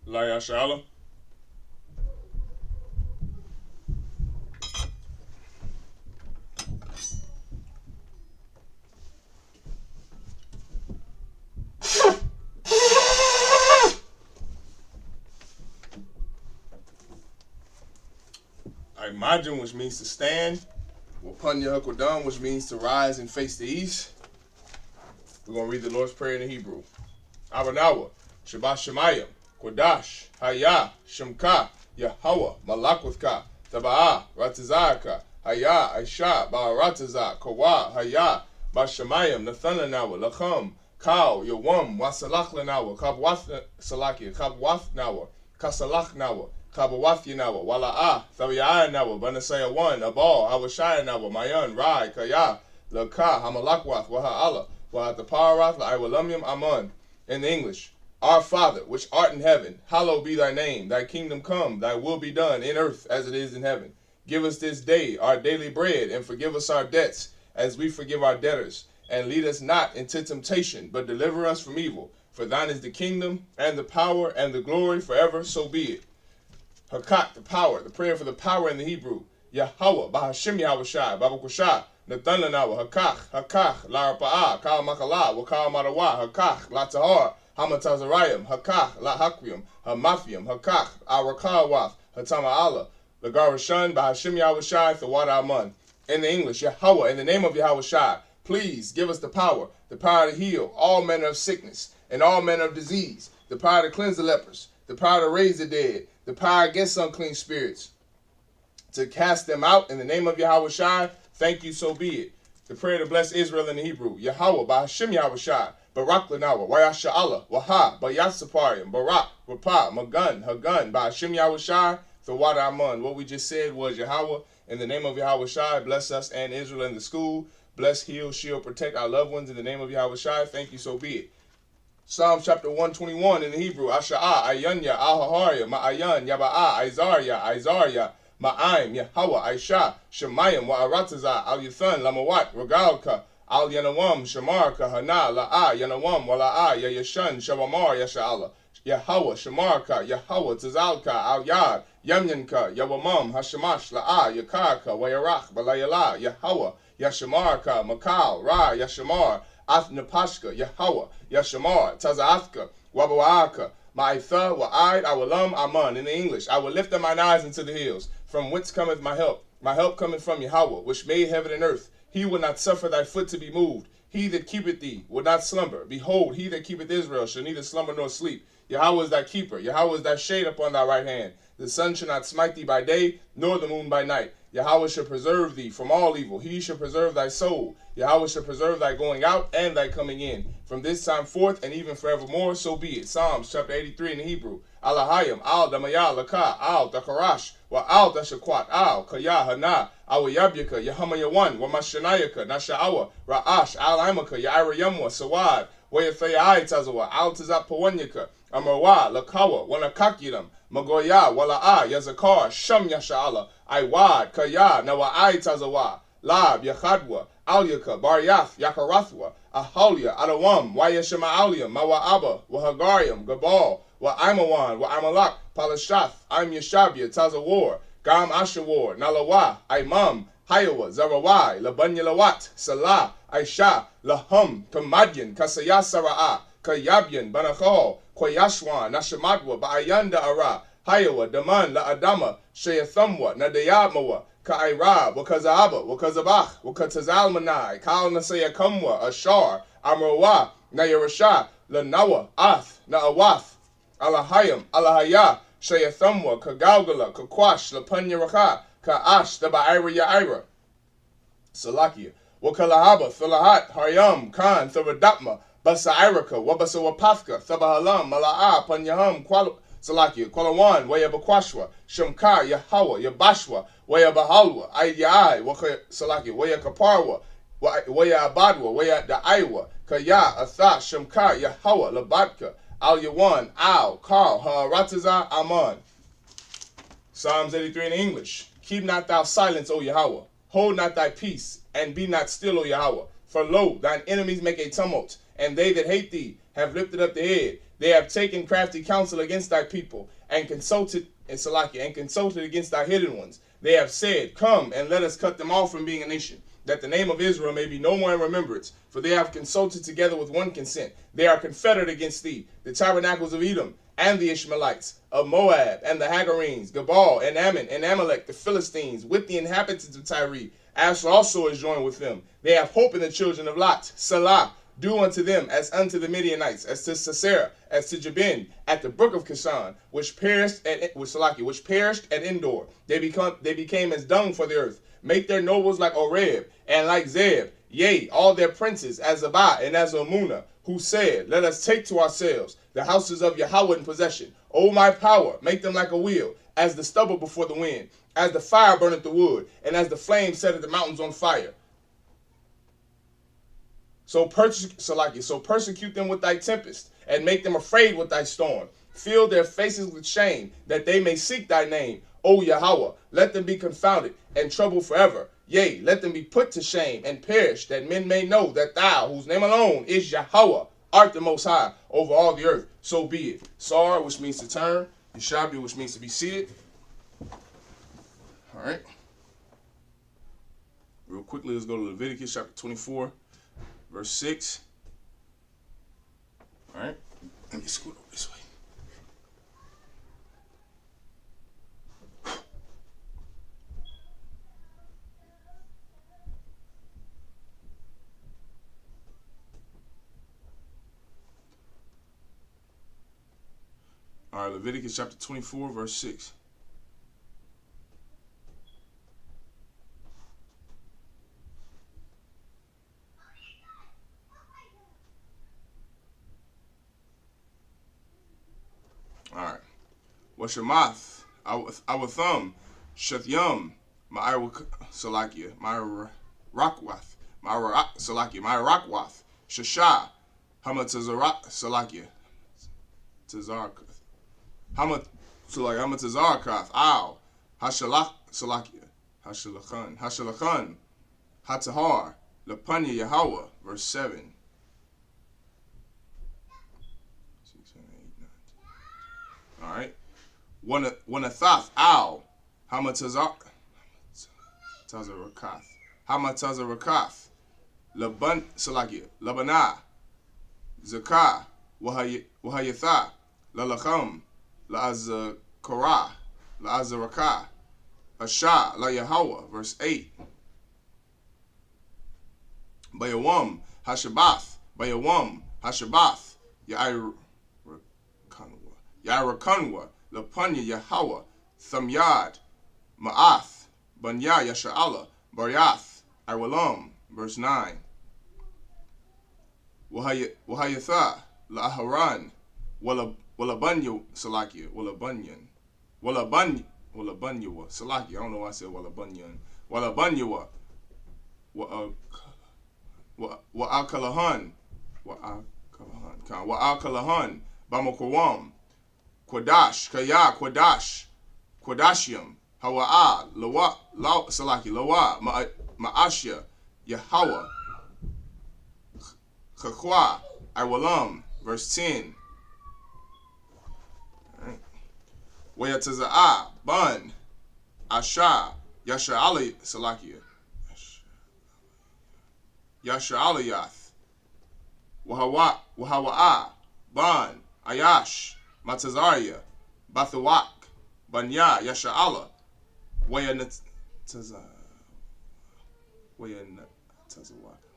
La Yashala. Imagine, which means to stand. Wapunya Hakodam, which means to rise and face the east. We're going to read the Lord's Prayer in Hebrew. Abanawa, Shabbat Shemayim, Kodash, Haya, Shemka, Yahweh, Malakwithka, Taba'ah, Ratazaka, Haya, Aisha, Ba'arataza, Kawa, Haya, Bashamayim, Nathananawa, Lacham, Kau, Yawam, Wasalachlanawa, Kabwath Salakia, Kabwathnawa, Kasalachnawa, Kabawathinawa, Wala'ah, Thawiayanawa, Banasaya 1, Abal, Hawashayanawa, Mayan, Rai, Kaya, Laka, Hamalakwath, Waha'ala, Wahataparath, La'awalamyam, Aman. In the English, Our Father, which art in heaven, hallowed be thy name. Thy kingdom come, thy will be done in earth as it is in heaven. Give us this day our daily bread, and forgive us our debts, as we forgive our debtors. And lead us not into temptation, but deliver us from evil. For thine is the kingdom, and the power, and the glory forever, so be it. Hakak, the power, the prayer for the power in the Hebrew. Yahweh, Bahashim Yahushai, Babakushai, Nathananawa, Hakach, Larapa'ah, Kal Makala, Wakal Marawa, Hakach, Latahar, Hamatazarayim, Hakach, La Hakrium, Hamathium, Hakach, Arakawath, Hatama'ala, Lagarashan, Bahashim Yahushai, Thawad Aman. In the English, Yahweh, in the name of Yahushai, please give us the power to heal all manner of sickness and all manner of disease, the power to cleanse the lepers, the power to raise the dead, the power against unclean spirits, to cast them out in the name of Yahushai. Thank you, so be it. The prayer to bless Israel in the Hebrew. Yahweh, Bahashim Yahushai, Barak Lanawa, Wayasha'Allah, Waha, Bayasaparim, Barak, Rapah, Magun, Hagun, Bahashim Yahushai, Thawad Aman. What we just said was Yahweh, in the name of Yahushai, bless us and Israel in the school. Bless, heal, shield, protect our loved ones in the name of Yahushai. Thank you, so be it. Psalm chapter 121 in the Hebrew. Asha'ah, Ayanya, Ahaharya, Ma'ayan, Yaba'ah, Izarya, Ma'aim, Yahweh, Aisha, Shemayim, Wa'arataza, Al-Yathan, Lamawat, Regalka, Al-Yanawam, Shamarka, Hana, La'a, Yanawam, Wala'a, Yayashan, Shabamar, Yasha'Allah, Yahweh, Shamarka, Yahweh, Tazalka, Al-Yad, Yamyanka, Yawamam, Hashamash, La'a, Yakarka, Wayarach, Balayala, Yahweh, Yashamarka, Makal, Ra, Yashamar, Athnapashka, Yahweh, Yashamar, Tazaathka, Wabawaka, Ma'itha, Wa'id, Awalam, Aman. In the English, I will lift up mine eyes into the hills. From whence cometh my help? My help cometh from Yahweh, which made heaven and earth. He will not suffer thy foot to be moved. He that keepeth thee will not slumber. Behold, he that keepeth Israel shall neither slumber nor sleep. Yahweh is thy keeper. Yahweh is thy shade upon thy right hand. The sun shall not smite thee by day, nor the moon by night. Yahweh shall preserve thee from all evil. He shall preserve thy soul. Yahweh shall preserve thy going out and thy coming in, from this time forth and even forevermore, so be it. Psalms chapter 83 in the Hebrew. Alahayim, Al Damaya Laka, Al Dakarash, Wa Al Dashakwat, Al Kaya Hana, Awayabyaka, Yahamayawan, Wa Mashanayaka, Nasha'awa, Ra'ash, Al Imaka, Yaira Yamwa, Sawad, Wayafayai Tazawa, Al Tazap Pawanyaka, Amarwa, Lakawa, Wanakakiram, Magoya, Wala'a, Yazakar, Sham Yasha'ala, Iwad, Kaya, Nawa'ai Tazawa, Lab, Yachadwa, Alyaka, Baryath, Yakarathwa, Ahalia, Adawam, Wayashama'alia, Mawa'aba, Wahagariam, Gabal, Wa'aimawan, Wa'amalak, Palashath, Im Yashabia, Tazawar, Gam Ashawar, Nalawa, Imam, Hayawa, Zarawai, Labanyalawat, Salah, Aisha, Lahum, Kamadyan, Kasaya Sara'a, Kayabyan, Banachal, Koyashwan, Nashamadwa, Ba'ayanda Ara, Hayawa, Daman, La Adama, Shayathamwa, Nadayamawa, Ka'ira, Wakazaba, Wakazabach, Wakatazalmanai, Kal Nasayakamwa, Ashar, Amrawa, Nayarasha, Lanawa, Ath, Naawath, Alahayam, Alahaya, Shayathamwa, Kagalgala, Kakwash, Lapanyaraka, Ka'ash, Daba'ira Ya'ira, Salakia, Wakalahaba, Thalahat, Haryam, Khan, Tharadapma, Basairaka, Wabasawapafka, Thabahalam, Mala'a, Panyaham, Salakia, Kwalawan, Wayabakwashwa, Shamka, Yahawa, Yabashwa, Wayabahalwa, Ayai, Salakia, Wayakaparwa, Wayabadwa, Wayadaiwa, Kaya, Atha, Shamka, Yahawa, Labatka, Al Yawan, Al, Kal, Ha'arataza, Aman. Psalms 83 in English. Keep not thou silence, O Yahweh. Hold not thy peace, and be not still, O Yahweh. For lo, thine enemies make a tumult, and they that hate thee have lifted up the head. They have taken crafty counsel against thy people, and consulted against thy hidden ones. They have said, Come, and let us cut them off from being a nation, that the name of Israel may be no more in remembrance. For they have consulted together with one consent. They are confederate against thee, the tabernacles of Edom, and the Ishmaelites, of Moab, and the Hagarenes, Gebal, and Ammon, and Amalek, the Philistines, with the inhabitants of Tyre. Asher also is joined with them. They have hope in the children of Lot. Salah, do unto them as unto the Midianites, as to Sisera, as to Jabin, at the brook of Kishon, which perished at Endor. They became as dung for the earth. Make their nobles like Oreb, and like Zeb, yea, all their princes, as Zabah and as Amunah, who said, Let us take to ourselves the houses of Yahweh in possession. O my power, make them like a wheel, as the stubble before the wind, as the fire burneth the wood, and as the flame setteth the mountains on fire. So persecute them with thy tempest, and make them afraid with thy storm. Fill their faces with shame, that they may seek thy name. O Yahweh, let them be confounded and troubled forever. Yea, let them be put to shame and perish, that men may know that thou, whose name alone is Yahweh, art the most high over all the earth. So be it. Sar, which means to turn. Yeshabi, which means to be seated. All right. Real quickly, let's go to Leviticus chapter 24, verse 6. All right. Let me scoot over this way. All right, Leviticus chapter 24, verse 6. All right. Washamath, our thumb, Shethyam, Salakia, Rakwath, Salakia, Rakwath, Shashah, Hamatazar, Salakia, Tazarkath, Hamatazarkath, Ow, Hashalach, Salakia, Hashalachan, Hatahar, Lapanya Yahweh, verse 7. 6, 7, 8, 9, 10. All right. Wanathath, Ow, Hamatazarakath, Laban, Salakia, Labanah, Zakah, Wahayatha, Lalacham, La'azakara, La'azarakah, Asha, La Yahweh, verse 8. Bayawam, Hashabath, Yairakanwa, Lapanya Yahweh, Thamyad, Ma'ath, Banya Yasha'ala, Baryath, Iwalam, verse 9. Wahayatha, La'aharan, Walabanyu, Salakia, Walabanyua, Salakia, I don't know why I said Walabanyun, Walabanyua, Wa'akalahan, Bamakwam, Quadash, Kaya, Quadashium, Hawa'a, Lawa, Salaki, Lawa, Ma'ashya, Yahweh, Chakwa, Iwalam, verse 10. Wayataza'a, Bun, Asha, Yasha'ali, Salakia, Yasha'aliyath, Wahawa'a, Ban, Ayash, Matazaria, Bathawak, Banya, Yasha'ala,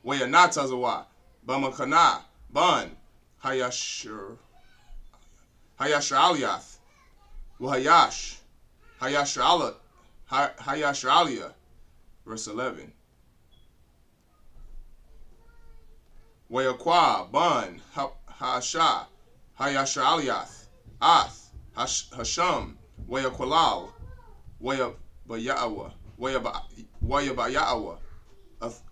Wayanatazawa, Bamakana, Ban, Hayasha'aliyath, Wahayash, Hayasha'aliyah, verse 11. Wayakwa, Ban, Hasha, Hayasha'aliyath, Ath, Hasham, Wayakwalal, Wayabayawa,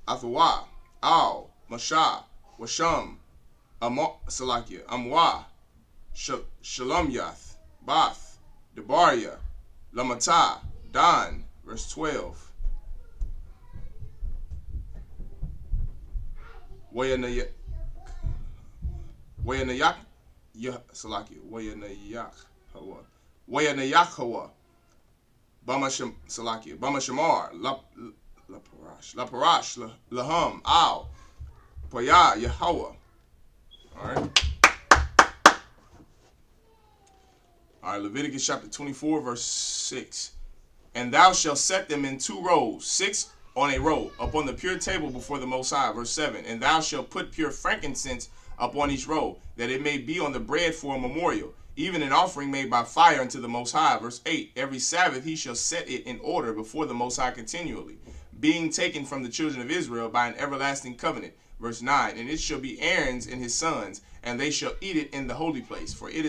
Athwa, Al, Masha, Washam, Salakia, Amwa, Shalamyath, Bath, Debaria, Lamata, Dan, verse 12. Wayanayak, Salaki, Waya Nayakhawa, Bama Salaki, Bama Shamar, La Parash, Laham, Al, Paya, Yahweh. Alright. Alright, Leviticus chapter 24, verse 6. And thou shalt set them in 2 rows, 6 on a row, upon the pure table before the Most High. Verse 7. And thou shalt put pure frankincense upon each row, that it may be on the bread for a memorial, even an offering made by fire unto the Most High. Verse 8. Every Sabbath he shall set it in order before the Most High continually, being taken from the children of Israel by an everlasting covenant. Verse 9. And it shall be Aaron's and his sons, and they shall eat it in the holy place, for it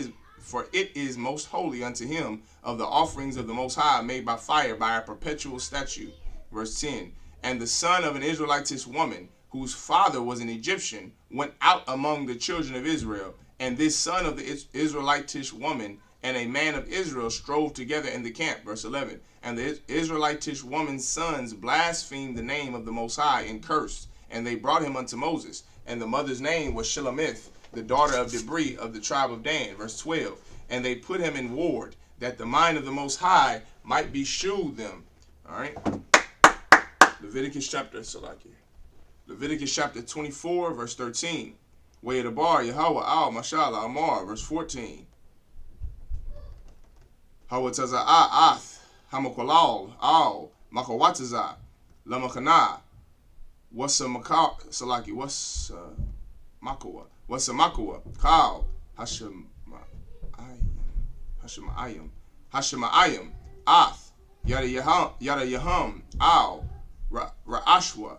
is most holy unto him of the offerings of the Most High made by fire by a perpetual statute. Verse 10. And the son of an Israelitish woman, whose father was an Egyptian, went out among the children of Israel. And this son of the Israelitish woman and a man of Israel strove together in the camp. Verse 11. And the Israelitish woman's sons blasphemed the name of the Most High and cursed. And they brought him unto Moses. And the mother's name was Shelemith, the daughter of Debri of the tribe of Dan. Verse 12. And they put him in ward, that the mind of the Most High might be shewed them. All right. Leviticus chapter 24, verse 13. Way of the bar, Yahweh, Al, Mashallah, Amar, verse 14. Hawataza, Ath, Hamakolal, Al, Makawataza, Lamakana, what's a Makau, Salaki, what's Makawa, what's a Makawa, Kal, Hashemayim, Ath, Yada Yaham, Al, Ra'ashwa,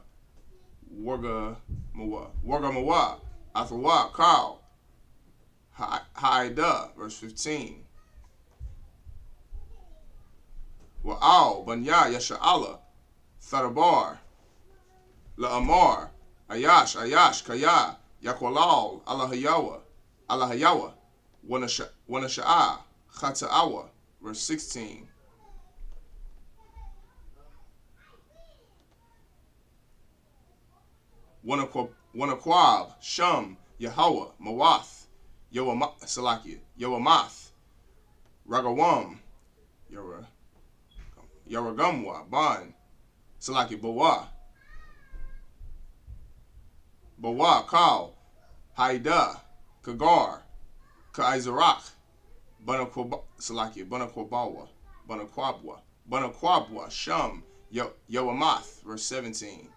Warga Mawa, Athawa, Kal, Haida, verse 15. Wa'al, Banya, Yasha'ala, Tharabar, La'amar, Ayash, Kaya, Yakwalal, Alahayawa, Wanasha'a, Chata'awa, verse 16. Wanakwab, Shum, Yahweh, Mawath, Yowamath, Ragawam, Yaragamwa, Ban, Salaki, Bawa, Kal, Haida, Kagar, Kaizarak, Banakwabwa, Shum, Yowamath, verse 17.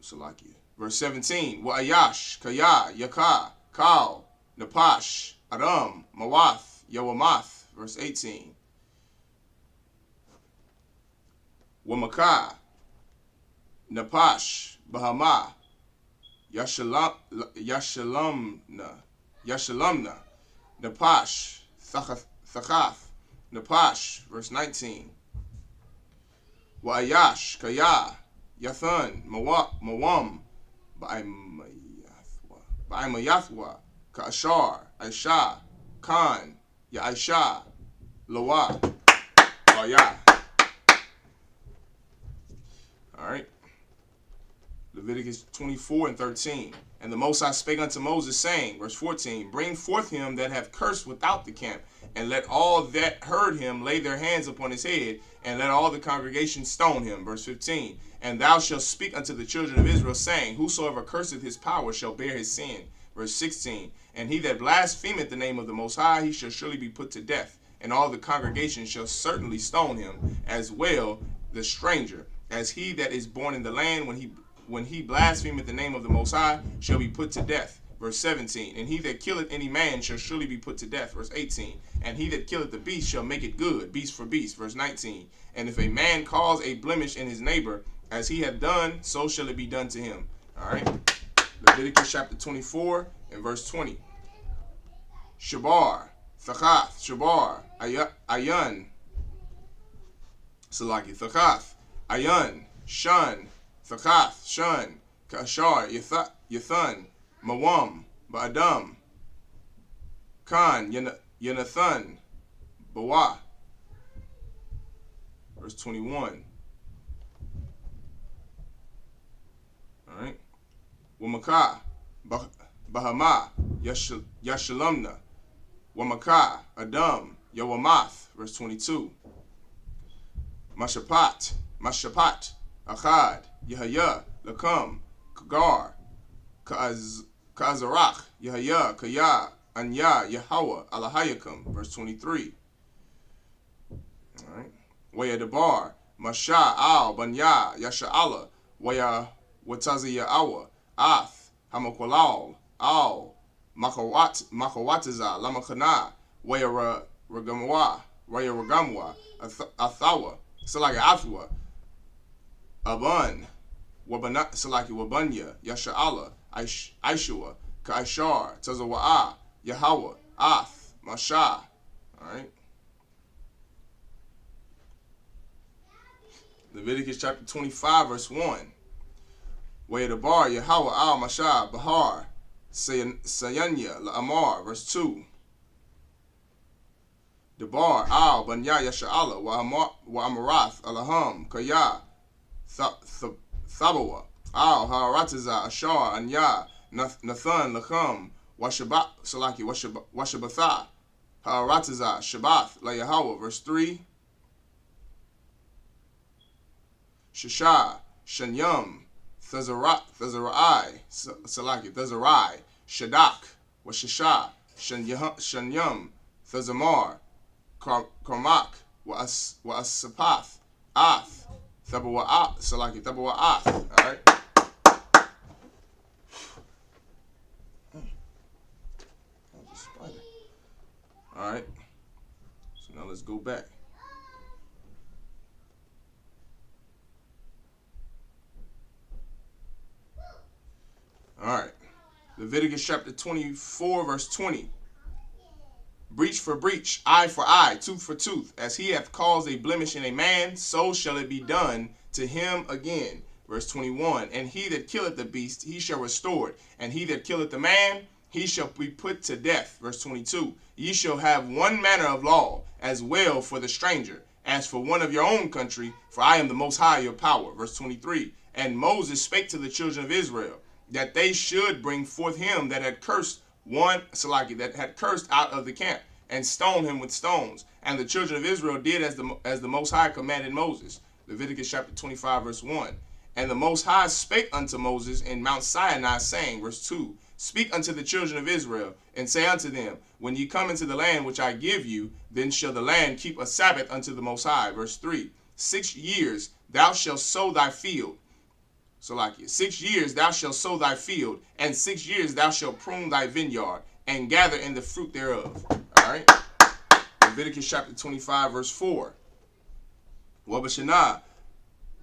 Salaki. Verse 17. Wa'ayash, Kaya, Yaka, Kal, Napash, Aram, Mawath, Yowamath. Verse 18. Wamaka, Napash, Bahama, Yashalamna, Napash, Thakath, Napash. Verse 19. Wa'ayash, Kaya, Yathan, Mawam, Ba'aimayathwa, Ka'ashar, Aisha, Khan, Ya'aisha, Lawa, Waya. Alright. Leviticus 24 and 13. And the Most High spake unto Moses, saying, verse 14, bring forth him that have cursed without the camp, and let all that heard him lay their hands upon his head, and let all the congregation stone him. Verse 15. And thou shalt speak unto the children of Israel, saying, whosoever curseth his power shall bear his sin. Verse 16. And he that blasphemeth the name of the Most High, he shall surely be put to death, and all the congregation shall certainly stone him, as well the stranger, as he that is born in the land, when he blasphemeth the name of the Most High, shall be put to death. Verse 17. And he that killeth any man shall surely be put to death. Verse 18. And he that killeth the beast shall make it good, beast for beast. Verse 19. And if a man cause a blemish in his neighbor, as he hath done, so shall it be done to him. All right. Leviticus chapter 24 and verse 20. Shabar, Thakath, Shabar, Ayan, Salaki, Thakath, Ayan, Shun, Thakath, Shun, Kashar, Yathan, Mawam, Ba'adam, Khan, Yanathan, Bawa. Verse 21. Alright. Wamaka, Bahama, Yashalamna, Wamakah, Adam, Yawamath, verse 22. Mashapat, Achad, Yahya, Lakam, Kagar, Ka'azarach, Yahya, Kaya, Anya, Yahweh, Alahayakam, verse 23. All right. Waya Debar, Masha, Al, Banya, Yasha'ala, Waya, Wataziya Awa, Ath, Hamakwalal, Al, Makawataza, Lamakana, Waya Ragamwa, Athawa, Salaki Athwa, Aban, Salaki Wabanya, Yasha'ala, Aishua, Ka'ishar, Tazawa'a, Yahweh, Ath, Masha. Alright. Leviticus chapter 25, verse 1. Waya the bar, Yahweh, Al, Masha, Bahar, Sayanya, La'amar, verse 2. Debar, Al, Banya, Yasha'ala, Wa'amarath, Alaham, Kaya, Thabawa, Al, Haratiza, Ashar, Anya, Nathan, Lacham, Washabatha, Haratiza, Shabbath, La Yahweh, verse 3. Shasha, Shanyam, Thazarai, Shadak, Washasha, Shanyam, Thazamar, Karmak, Wa'asapath, Ath, Thabawa'ath, Thabawa'ath. Alright. Alright. So now let's go back. Alright. Leviticus chapter 24, verse 20. Breach for breach, eye for eye, tooth for tooth. As he hath caused a blemish in a man, so shall it be done to him again. Verse 21. And he that killeth the beast, he shall restore it. And he that killeth the man, he shall be put to death. Verse 22. Ye shall have one manner of law, as well for the stranger, as for one of your own country, for I am the most high your power. Verse 23. And Moses spake to the children of Israel, that they should bring forth him that had cursed that had cursed out of the camp, and stone him with stones. And the children of Israel did as the Most High commanded Moses. Leviticus chapter 25, verse 1. And the Most High spake unto Moses in Mount Sinai, saying, verse 2, Speak unto the children of Israel, and say unto them, When ye come into the land which I give you, then shall the land keep a Sabbath unto the Most High. Verse 3. 6 years thou shalt sow thy field. So 6 years thou shalt sow thy field, and 6 years thou shalt prune thy vineyard, and gather in the fruit thereof. Alright? Leviticus chapter 25, verse 4. Wabashana,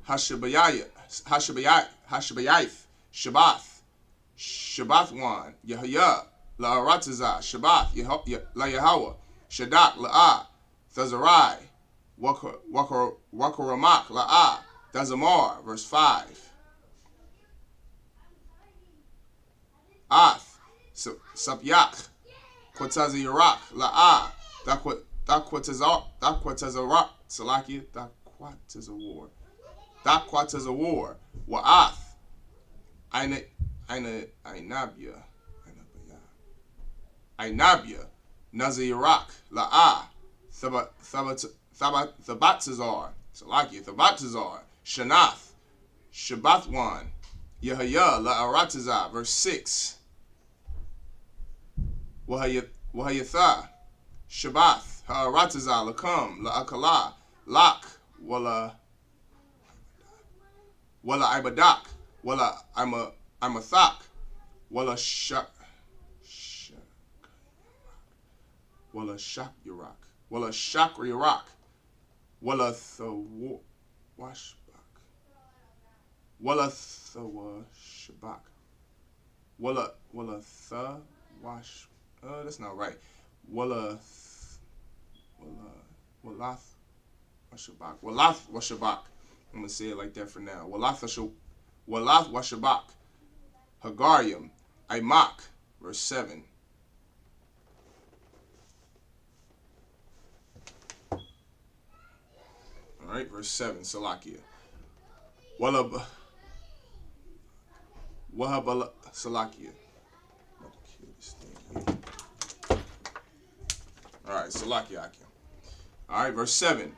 Hashabayith, Shabbath, Shabbathwan, Yahya, La'aratazah, Shabbath, La Yahweh, Shadak, La'ah, Thazarai, Wakaramak, La'ah, Dazamar, verse 5. Ath, Sapyak, Quatazirak, La'ah, Dakwatazarak, Salaki, Dakwatazawar, Wa'ath, Ainabia, Nazirak, La'ah, Thabatzazar, Salaki, Thabatzazar, Shanath, Shabbathwan, Yahya, La'aratazah, verse 6. Wahayatha, Shabbath, Ha'aratazah, Lakam, La'akala, Lak, Wala Ibadak, Wala Imathak, Wala Shakyarak, Wala Shakyarak, Wala Thawashbak, Wala Thawashbak, Wala Thawash. That's not right. Walath Washabak. I'm gonna say it like that for now. Walath Washabak. Hagarium. Aimak. Verse 7. Alright, verse 7. Salakia. Wahabala Salakia. Salaki Akim. All right, verse 7.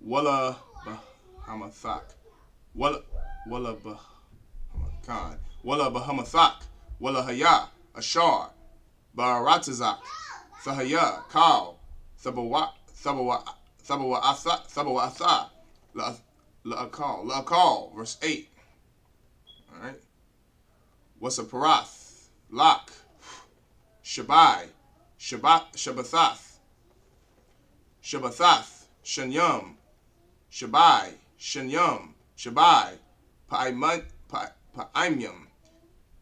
Walla Bahamathak. Walla Bahamakan. Walla Bahamathak. Walla Haya. Ashar. Baratazak. Thahaya. Kal. Thabawa Atha. La'akal. Verse 8. All right. What's a parath? Lak. Shabai. Shabbathath. Shanyam. Shabai. Shanyam. Shabai. Pa'imyam.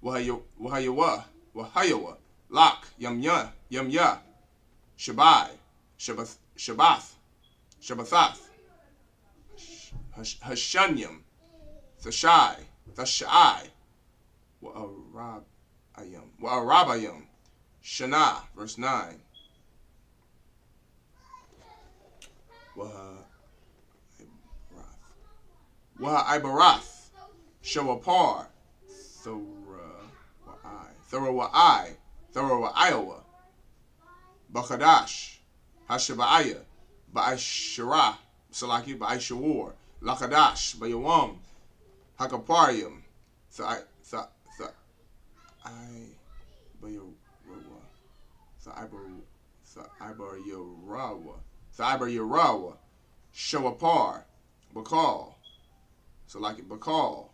Wahayawa. Lak. Yamya. Shabai. Shabbath. Shabbathath. Hashanyam. Thashai. Wa'arabayam. Shana, verse 9. Wa'ibarath. Shawapar. Thorawa'ai. Bakadash. Hashaba'aya. Ba'ishara. Salaki. Ba'ishawar. Lakadash. Bayawam. Hakaparium. Thaibar Shawapar, Bakal, so like it Bakal,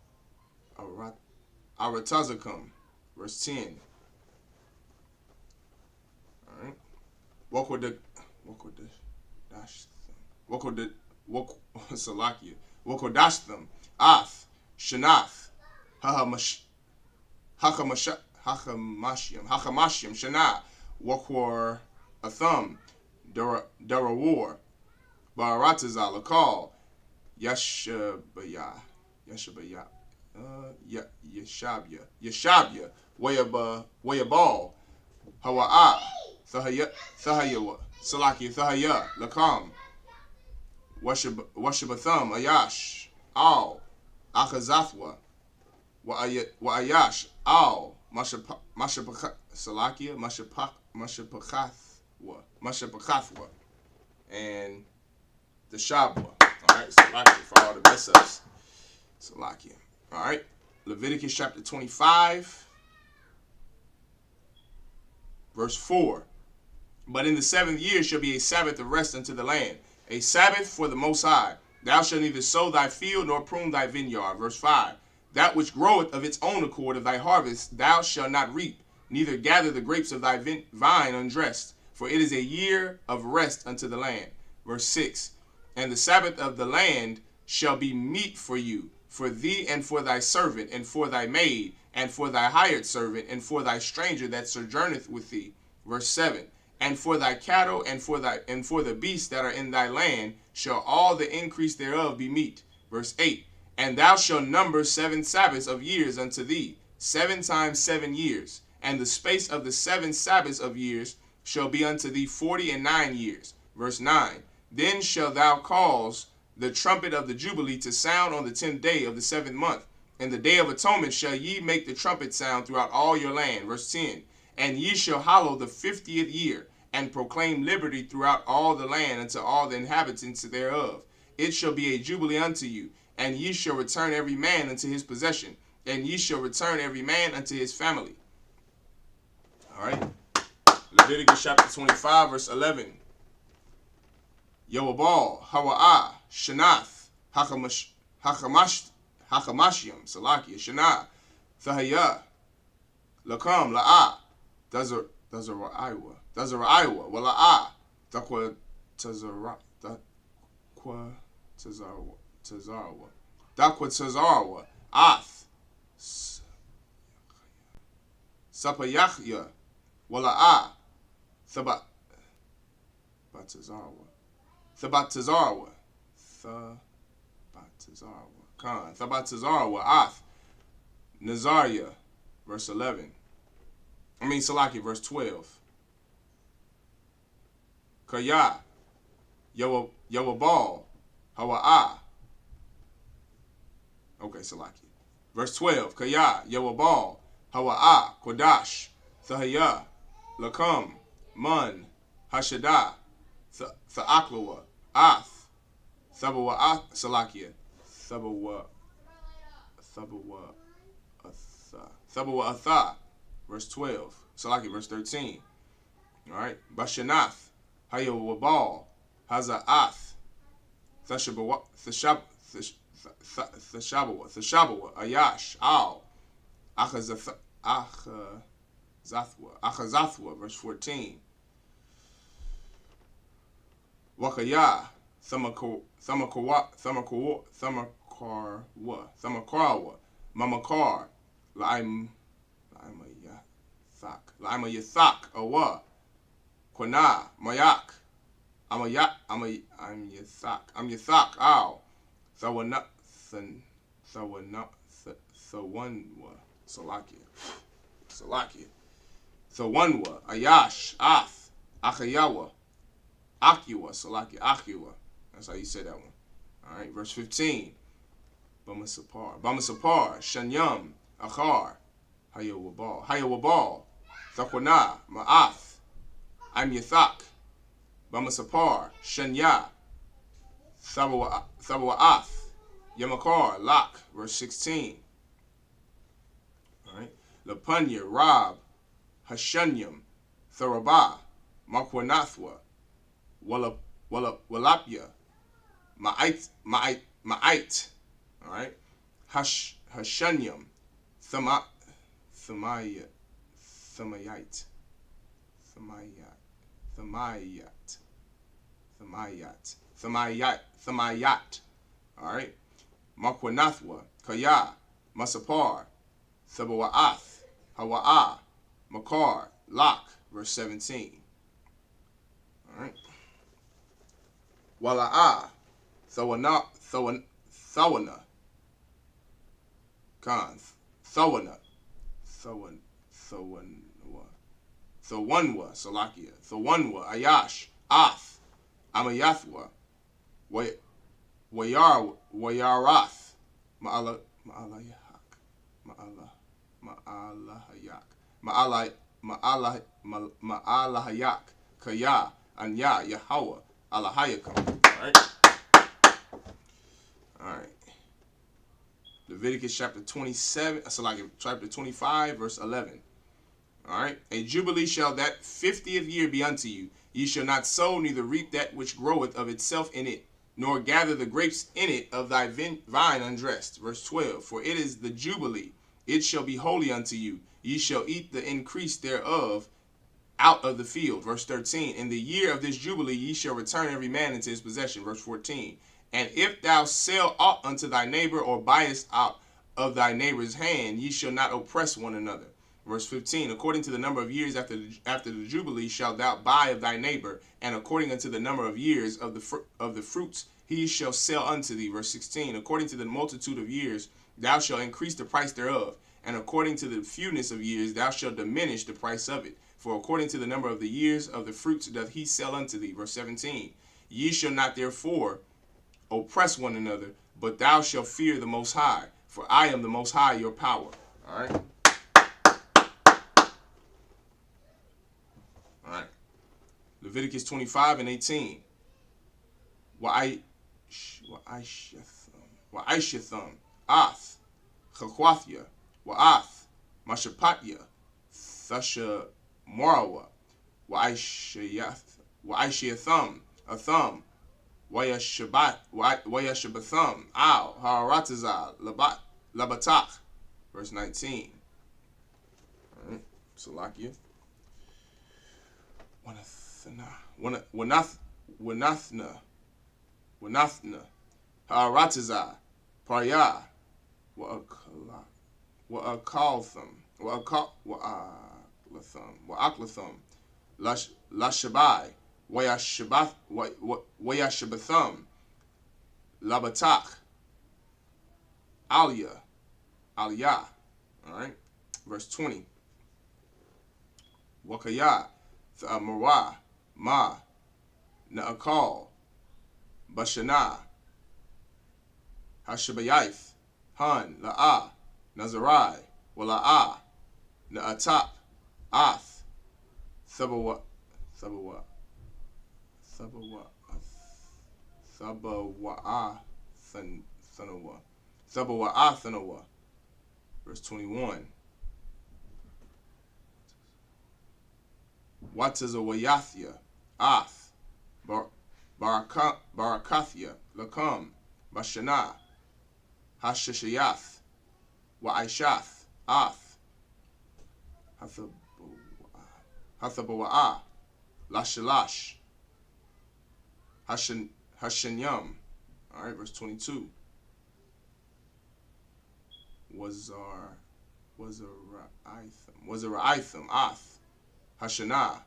Aratazakum, verse 10. Alright. Wakodashtham, Ath, Shanath, Hakamashim, Shana, Wakwar Atham, Darawar, Baratazal, Akal, Yeshabya, Wayabal, Hawa'a, Thahayawa, Salaki, Thahaya, Lakam, Washabatham, Ayash, Al, Akazathwa, Wa'ayash, Al, Mashapakathwa, and the Shabwa. Alright, Salakia for all the mess ups. Salakia. Alright, Leviticus chapter 25, verse 4. But in the 7th year shall be a Sabbath of rest unto the land, a Sabbath for the Most High. Thou shalt neither sow thy field nor prune thy vineyard. Verse 5. That which groweth of its own accord of thy harvest thou shalt not reap, neither gather the grapes of thy vine undressed, for it is a year of rest unto the land. Verse 6. And the Sabbath of the land shall be meat for you, for thee and for thy servant, and for thy maid, and for thy hired servant, and for thy stranger that sojourneth with thee. Verse 7. And for thy cattle, and for the beasts that are in thy land, shall all the increase thereof be meat. Verse 8. And thou shalt number 7 Sabbaths of years unto thee, 7 times 7 years. And the space of the 7 Sabbaths of years shall be unto thee 49 years. Verse 9. Then shalt thou cause the trumpet of the Jubilee to sound on the 10th day of the 7th month. In the day of atonement shall ye make the trumpet sound throughout all your land. Verse 10. And ye shall hallow the 50th year, and proclaim liberty throughout all the land unto all the inhabitants thereof. It shall be a jubilee unto you, and ye shall return every man unto his possession, and ye shall return every man unto his family. All right. Leviticus chapter 25, verse 11. Yoabal, Hawa'ah, Shanath, Hakamashim, Salakia, Shanah, Thahaya, Lakam, La'ah, Dazaraiwa, Wala'ah, Dakwa Tazarwa, Ath, Sapayachya, Wala'ah, Thabatazarwa, Khan, Thabatazarwa, Ath, Nazariah, verse 11. Salaki, verse 12. Kaya, Yawabal, Hawa'ah. Okay, Salaki. Verse 12. Kaya, Yawabal, Hawa'ah, Kodash, Thahaya, Lakam, Man, Hashadah, Tha'aklawa, Ath, Thabawa Ath, Salakia, Thabawa Atha, verse 12, Salakia, verse 13. All right, Bashanath, Hayawabal, Haza'ath, Thashabawa, Ayash, Al, Achazathwa, verse 14. Wakaya, Thamakarwa, Mamakar, Laima Yathak, Awa, Kwana, Mayak, I'm Yathak, Ow, Thawanwa, Salakia, Thawanwa, Ayash, Ath, Achayawa, Akiwa, Salakia, Akiwa. That's how you say that one. All right, verse 15. Bamasapar, Shanyam, Achar, Hayawabal, Thakwana, Ma'ath, I'm Yathak, Bamasapar, Shanya, Thabawa'ath, Yamakar, Lak, verse 16. All right, Lapunya, Rab, Hashanyam, Tharabah, Makwanathwa, Walapya, Ma'ait, all right, Hashanyam, Thamayat, all right, Makwanathwa, Kaya, Masapar, Thabawa'ath, Hawa'ah, Makar, Lak, verse 17. All right, Wala'ah, Thawana, Khan, Thawanwa, Salakia, Thawanwa, Ayash, Ath, Amayathwa, Wayarath, Ma'alahayak, Kaya, Anya, Yahweh, Alahayakam. All right. Leviticus chapter 27, chapter 25, verse 11. All right. A jubilee shall that 50th year be unto you. Ye shall not sow, neither reap that which groweth of itself in it, nor gather the grapes in it of thy vine undressed. Verse 12. For it is the jubilee. It shall be holy unto you. Ye shall eat the increase thereof out of the field. Verse 13. In the year of this jubilee ye shall return every man into his possession. Verse 14. And if thou sell aught unto thy neighbor, or buyest out of thy neighbor's hand, ye shall not oppress one another. Verse 15. According to the number of years after the jubilee shalt thou buy of thy neighbor, and according unto the number of years of the fruits he shall sell unto thee. Verse 16. According to the multitude of years thou shalt increase the price thereof, and according to the fewness of years thou shalt diminish the price of it. For according to the number of the years of the fruits doth he sell unto thee. Verse 17. Ye shall not therefore oppress one another, but thou shalt fear the Most High, for I am the Most High your power. All right. All right. Leviticus 25 and 18. Wa'aishatham, Ath, Chakwathya, Wa'ath, Mashapatya, Thasha Morawa, Wa'aishatham, Atham, Wayashabatham, Al, Haratazah, Labatak. Verse 19. All right. Salakia. Wanathna, Haratazah, Parya, Wa'akaltham, Wa'aklatham, Lashabai, Wayashabatham, Labatak, Aliyah. All right. Verse 20. Wakaya, Marah, Ma, Na'akal, Bashana, Hashabayaith, Han, La'ah, Nazarai, Wala'ah, Na'atak, Ath, Thanawa, verse 21. Watazawayathya, Ath, Barakathya, Lakam, Bashana, Hashashayath, Wa'ishath, Ath, Hathabawa'ah, Lashalash, Hashanyam. All right, verse 22. Was a Ra'itham, Ath, Hashanah,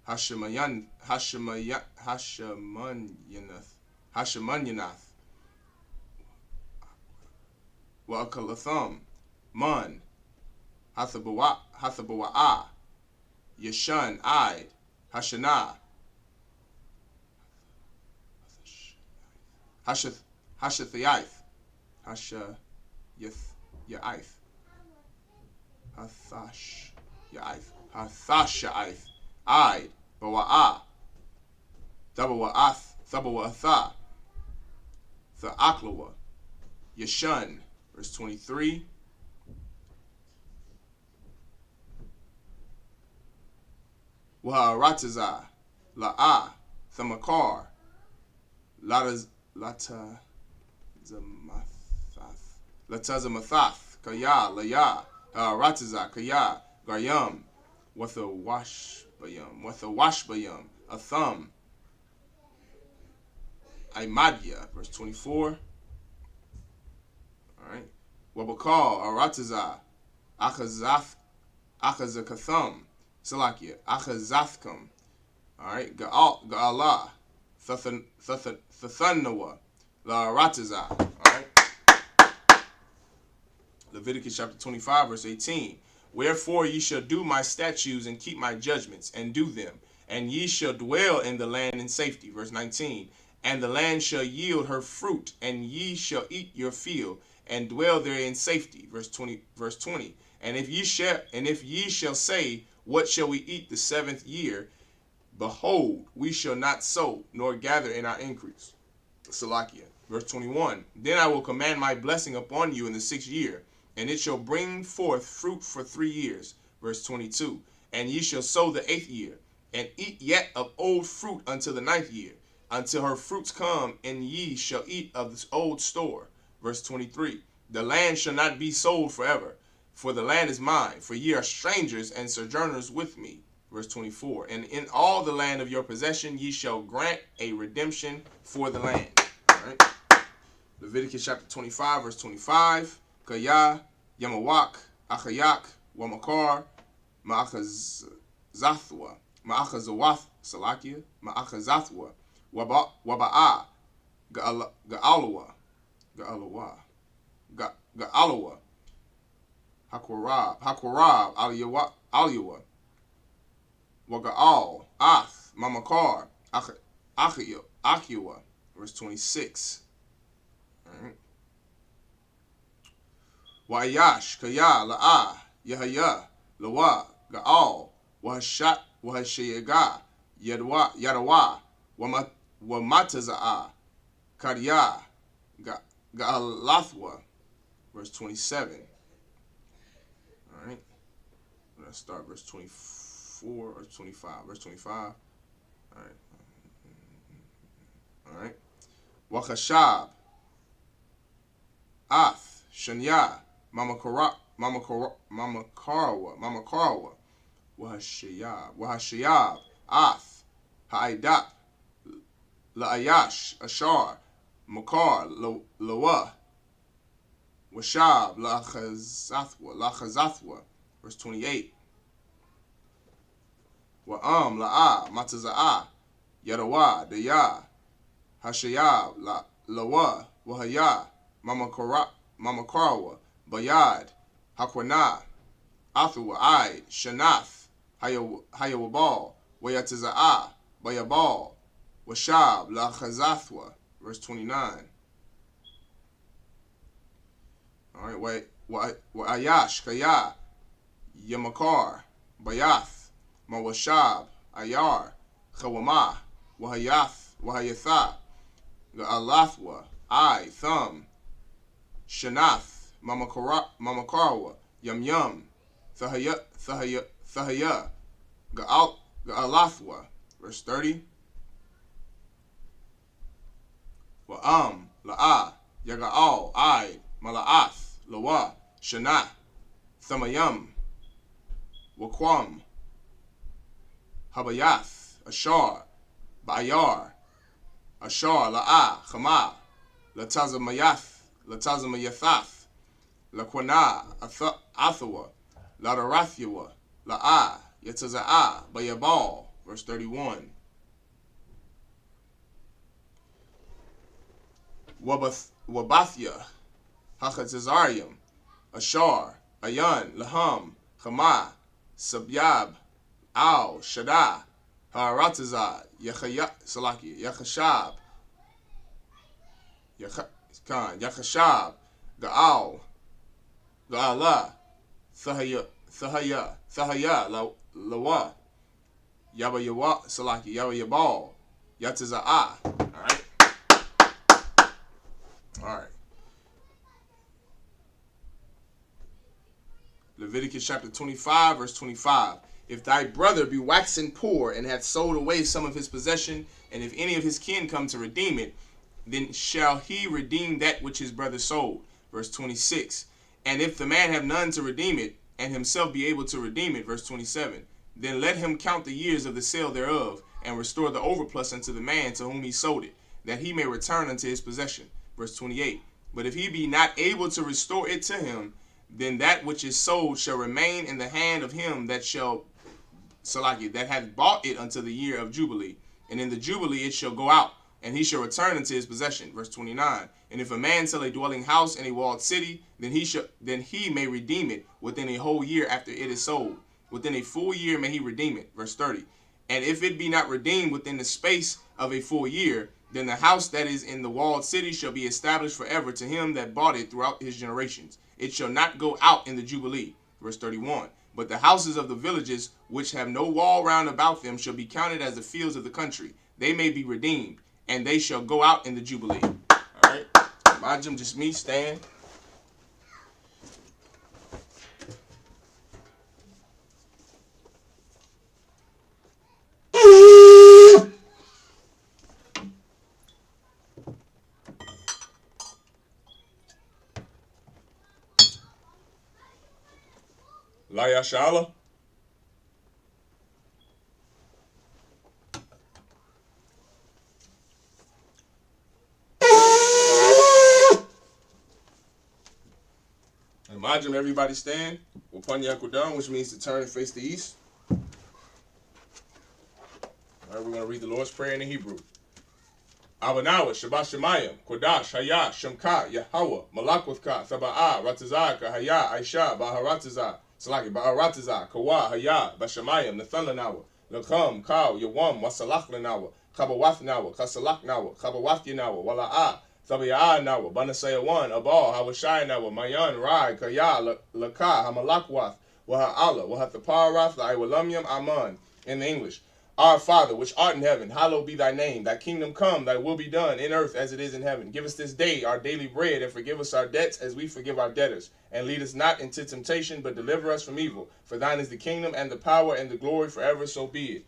Hashamanyanath, Wa'akalatham, Mun, Hathabawa'ah, Yeshun, Id, Hashanah, Hashathayaith, Yaith, Hathashaith, Id, Bawa'ah, Thabawa'atha, Tha'aklawa, Yeshun, verse 23. Wa'aratazah, La'ah, Thamakar, Latazamathaf, Kaya, Laya, Rataza, Kaya, Gayam, Washbayam, Atham, Imadya, verse 24. Alright. Wabakal, Arataza, Achazakatham, Salakia, Achazathkam. Alright. Ga'ala, Thathanawa, La Rataza. Alright. Leviticus chapter 25, verse 18. Wherefore ye shall do my statutes and keep my judgments and do them, and ye shall dwell in the land in safety. Verse 19. And the land shall yield her fruit, and ye shall eat your field, and dwell there in safety. Verse 20. And if ye shall say, what shall we eat the 7th year? Behold, we shall not sow, nor gather in our increase. Salakia. Verse 21. Then I will command my blessing upon you in the 6th year, and it shall bring forth fruit for 3 years. Verse 22. And ye shall sow the 8th year, and eat yet of old fruit until the 9th year, until her fruits come, and ye shall eat of this old store. Verse 23. The land shall not be sold forever, for the land is mine, for ye are strangers and sojourners with me. Verse 24. And in all the land of your possession ye shall grant a redemption for the land. All right. Leviticus chapter 25, verse 25. Kaya, Yamawak, Achayak, Wamakar, Ma'achazathwa, Ma'achazawath, Salakia, Ma'achazathwa, Waba'ah, Ga'alawa, Hakorab, Aliyawa, Waga'al, Ath, Mamakar, Akiwa, verse 26. All right. Wa'ayash, Kaya, La'ah, Yahaya, Lawa, Ga'al, Wahashayaga, Yadawa, Wamataza'ah, Kariya, Ga'alathwa, verse 27. All right. Let's start verse 24 or 25. Verse 25. All right. All right. Wakashab, Ath, Shanya, Mamakarawa, Wahashayab, Ath, Ha'idap, La'ayash, Ashar, Makar, Lawa, Washab, Lachazathwa, verse 28. Wa'am, La'ah, Mataza'ah, Yadawa, Daya, Hashayab, Lawa, Wahaya, Mamakarawa, Bayad, Hakwana, Athuwa, Id, Shanath, Hayawabal, Wayataza'ah, Bayabal, Washab, Lachazathwa, verse 29. All right, Wa'ayash, Kaya, Yamakar, Bayath, Mawashab, Ayar, Chawamah, Wahayatha, Ga'alathwa, I, Thumb, Shanath, Mamakarwa, Yum, Thahaya, Ga'alathwa. Verse 30. Wa'am, La'ah, Yaga'al, I, Mala'ath, Lawa, Shana, Thamayam, Waquam, Habayath, Ashar, Bayar, Ashar, La'ah, Chama, Latazamayath, Laquana, Athawa, Ladarathiwa, La'ah, Yataza'ah, Bayabal. Verse 31. Wabathya, Hachatazarium, Ashar, Ayan, Laham, Chama, Sabyab, Al, Shaddai, Haratazah, Yachashab, Gaal, Gaala, Thahaya, Lawa, Yabayawa, Salaki, Yabayabal, Yataza'ah. All right. Leviticus chapter 25, verse 25. If thy brother be waxen poor and hath sold away some of his possession, and if any of his kin come to redeem it, then shall he redeem that which his brother sold. Verse 26. And if the man have none to redeem it, and himself be able to redeem it, verse 27, then let him count the years of the sale thereof, and restore the overplus unto the man to whom he sold it, that he may return unto his possession. Verse 28. But if he be not able to restore it to him, then that which is sold shall remain in the hand of him that hath bought it unto the year of Jubilee. And in the Jubilee it shall go out, and he shall return unto his possession. Verse 29. And if a man sell a dwelling house in a walled city, then he may redeem it within a whole year after it is sold. Within a full year may he redeem it. Verse 30. And if it be not redeemed within the space of a full year, then the house that is in the walled city shall be established forever to him that bought it throughout his generations. It shall not go out in the Jubilee. Verse 31. But the houses of the villages which have no wall round about them shall be counted as the fields of the country. They may be redeemed, and they shall go out in the Jubilee. All right. Majum, just me, stand. Laya Shala. Imagine everybody stand. Upon Yakudan, which means to turn and face the east. All right, we're going to read the Lord's Prayer in the Hebrew. Abanawa, Shabbat Shemayim, Kodash, Haya, Shemka, Yahweh, Malakwithka, Thaba'ah, Ratazaka, Haya, Aisha, Baharatazah, Salaki, Baharatazah, Kawa, Haya, Bashamayim, Nathanlanawa, Lakham, Kaw, Yawam, Wasalachlanawa, Kabawathnawa, Kasalaknawa, Kabawathinawa, Wala'ah, Thabi'ah Nawa, Banasayawan, Abal, Hawashai Mayan, Rai, Kaya, Laka, Hamalakwath, Waha'ala, Wahathaparath, Laiwalamyam, Aman. In the English. Our Father, which art in heaven, hallowed be thy name. Thy kingdom come, thy will be done, in earth as it is in heaven. Give us this day our daily bread, and forgive us our debts as we forgive our debtors. And lead us not into temptation, but deliver us from evil. For thine is the kingdom, and the power, and the glory forever, so be it.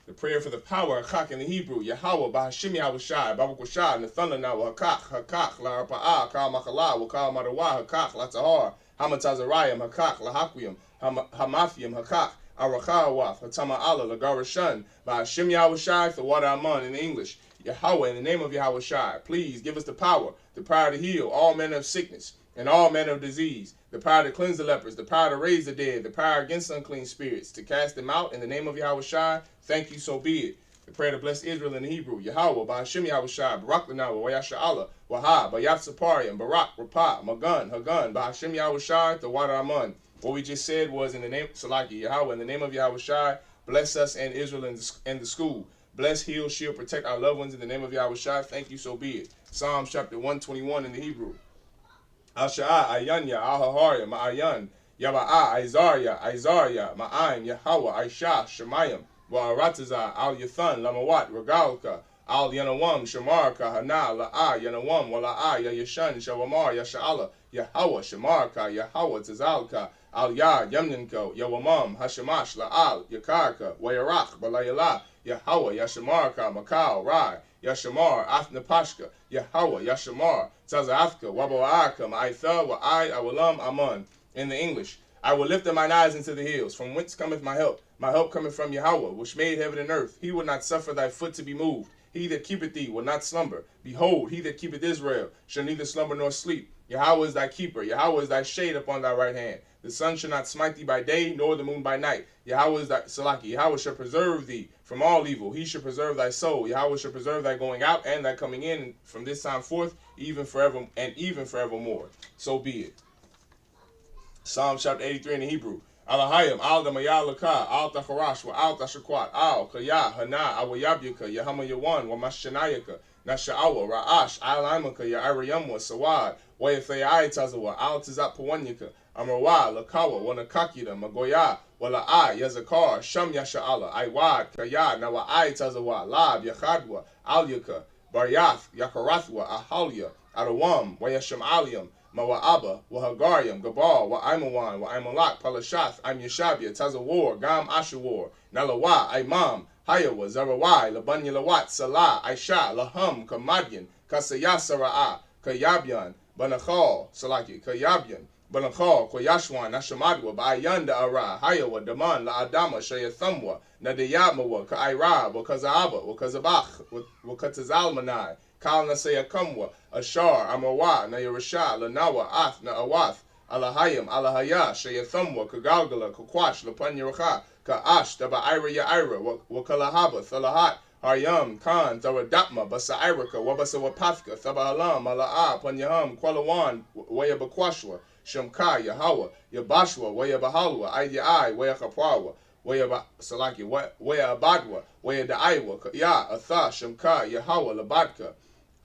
The prayer for the power, Hakak in the Hebrew, Yahweh, Bahashim Yahushai, Babakushai, Nathanlanawa, Hakak, La Rapa'ah, Kal Makala, Wakal Madawa, Hakak, Latahar, Hamatazarayim, Hakak, Lahakwim, Hamathium, Hakak, Arachawath, Hatama Allah, Lagarashan, Bahashim Yahushai, the water Aman in the English. Yahweh, in the name of Yahushai, please give us the power to heal all manner of sickness and all manner of disease, the power to cleanse the lepers, the power to raise the dead, the power against unclean spirits, to cast them out in the name of Yahushai. Thank you, so be it. The prayer to bless Israel in the Hebrew. Yahweh, Bahashim Yahushai, Barak Lanawa, Wayasha Allah, Wahab, Bayat Sapariam, Barak, Rapah, Magun, Hagun, Bahashim Yahushai, the water Aman. What we just said was in the name, Salaki, Yahweh, in the name of Yahushai, bless us and Israel and the school. Bless, heal, shield, protect our loved ones in the name of Yahushai. Thank you, so be it. Psalms chapter 121 in the Hebrew. Al-Sha'ah, Ayanya, Al-Haharya, Ma'ayan, Yaba'ah, Isaiah, Ma'aim, Yahweh, Aisha, Shemayim, Wa'arataza al Yathan Lamawat Regalka al Yanawam Shamarka Hana La'a Yanawam Wala'a Yashan Shawamar Yasha'ala Yahawah Shamarka Yahawah Tazalka al Ya Yamninko Yawamam Hashamash La'al Yakarka Wayarach Balayala Yahawah Yashamarka Makal Rai Yashamar Athnapashka Yahawah Yashamar Tazafka Wabawaka Ma'itha Wa'ai Awalam Aman. In the English, I will lift up mine eyes into the hills. From whence cometh my help? My help cometh from Yahweh, which made heaven and earth. He will not suffer thy foot to be moved. He that keepeth thee will not slumber. Behold, he that keepeth Israel shall neither slumber nor sleep. Yahweh is thy keeper. Yahweh is thy shade upon thy right hand. The sun shall not smite thee by day, nor the moon by night. Yahweh is thy Salaki. Yahweh shall preserve thee from all evil. He shall preserve thy soul. Yahweh shall preserve thy going out and thy coming in from this time forth, even forever and even forevermore. So be it. Psalm chapter 83 in the Hebrew. Alahayim, al damayalaka, al tacharash, wa al tashakwat, al kaya, hana, awayabyaka, yahama yawan, wa mashanayaka, nasha'awa, ra'ash, al imaka, ya'ariyamwa, sawad, wa yathayai tazawa, al tizat pawanyaka, amrawa, lakawa, wa nakakida, magoya, wa la'ai, yazakar, sham yasha'ala, aiwad, kaya, nawa'ai tazawa, lab, yachadwa, al yaka, baryath, yakarathwa, ahalya, arawam, wa yasham aliyam, Mawa'aba, Wahagariam, Gabal, Wa'imawan, Wa'imalak, Palashath, Im Yeshabia, Tazawar, Gam Ashawar, Nalawa, Imam, Hayawa, Zarawai, Labanya Lawat, Salah, Aisha, Laham, Kamadyan, Kasaya Sara'a, Kayabyan, Banachal, Salaki, Kayabyan, Banachal, Koyashwan, Nashamadwa, Bayanda Ara, Hayawa, Daman, La Adama, Shayathamwa, Nadayamawa, Ka'ira, Wakazaba, Wakazabach, Wakatazalmanai, Kal Nasaya Kamwa, Ashar, Amawa, Nayarasha, Lanawa, Ath, Na'awath, Alahayim, Alahaya, Shayathamwa, Kagalgala, Kakwash, Lapanyaracha, Ka'ash, Taba'ira Ya'ira, Wakalahaba, Thalahat, Haryam, Khan, Tharadapma, Basairaka, Wabasawapathka, Thabahalam, Ala'a, Panyaham, Kwalawan, Wayabakwashwa, Shamka, Yahawa, Yabashwa, Wayabahalwa, Aidiyai, Wayakapwawa, Salaki, Wayabadwa, Wayadaiwa, Ya, Atha, Shamka, Yahawa, Labadka,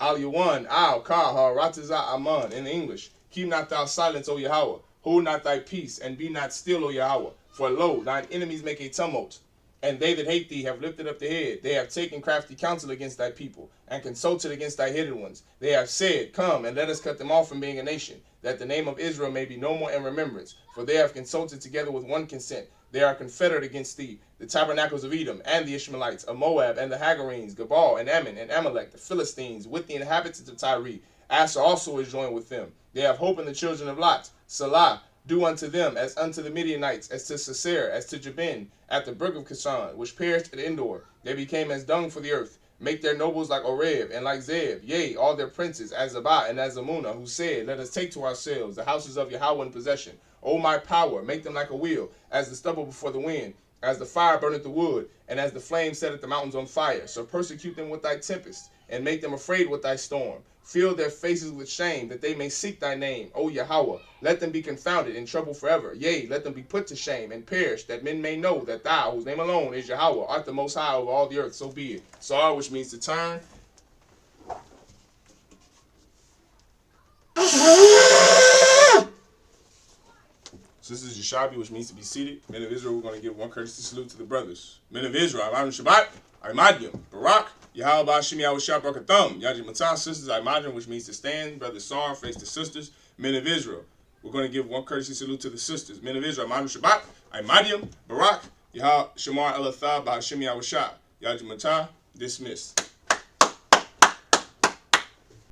Al Yawan, Al Ka, Rataza Aman. In English, keep not thou silence, O Yahweh. Hold not thy peace, and be not still, O Yahweh. For lo, thine enemies make a tumult, and they that hate thee have lifted up the head. They have taken crafty counsel against thy people, and consulted against thy hidden ones. They have said, Come, and let us cut them off from being a nation, that the name of Israel may be no more in remembrance. For they have consulted together with one consent. They are confederate against thee, the tabernacles of Edom, and the Ishmaelites, of Moab, and the Hagarenes, Gabal, and Ammon, and Amalek, the Philistines, with the inhabitants of Tyre. Asher also is joined with them. They have hope in the children of Lot. Salah, do unto them as unto the Midianites, as to Sisera, as to Jabin, at the brook of Kishon, which perished at Endor. They became as dung for the earth. Make their nobles like Oreb, and like Zeb, yea, all their princes, as Zabah and as Zamunah, who said, Let us take to ourselves the houses of Yahweh in possession. O my power, make them like a wheel, as the stubble before the wind, as the fire burneth the wood, and as the flame setteth the mountains on fire. So persecute them with thy tempest, and make them afraid with thy storm. Fill their faces with shame, that they may seek thy name, O Yahweh. Let them be confounded in trouble forever. Yea, let them be put to shame and perish, that men may know that thou, whose name alone is Yahweh, art the most high over all the earth. So be it. Sar, which means to turn. So this is Yeshabi, which means to be seated. Men of Israel, we're going to give one courtesy salute to the brothers. Men of Israel, I'm Shabbat, Imadyam, Barak, Yahweh Shimi Awashab Barakatham, Yaji Matah, sisters, Imadyam, which means to stand. Brother Sar, face the sisters. Men of Israel, we're going to give one courtesy salute to the sisters. Men of Israel, I'm Shabbat, Imadyam, Barak, Yahweh Shamar Elathah, Bahashimi Awashab, Yaji Matah, dismissed.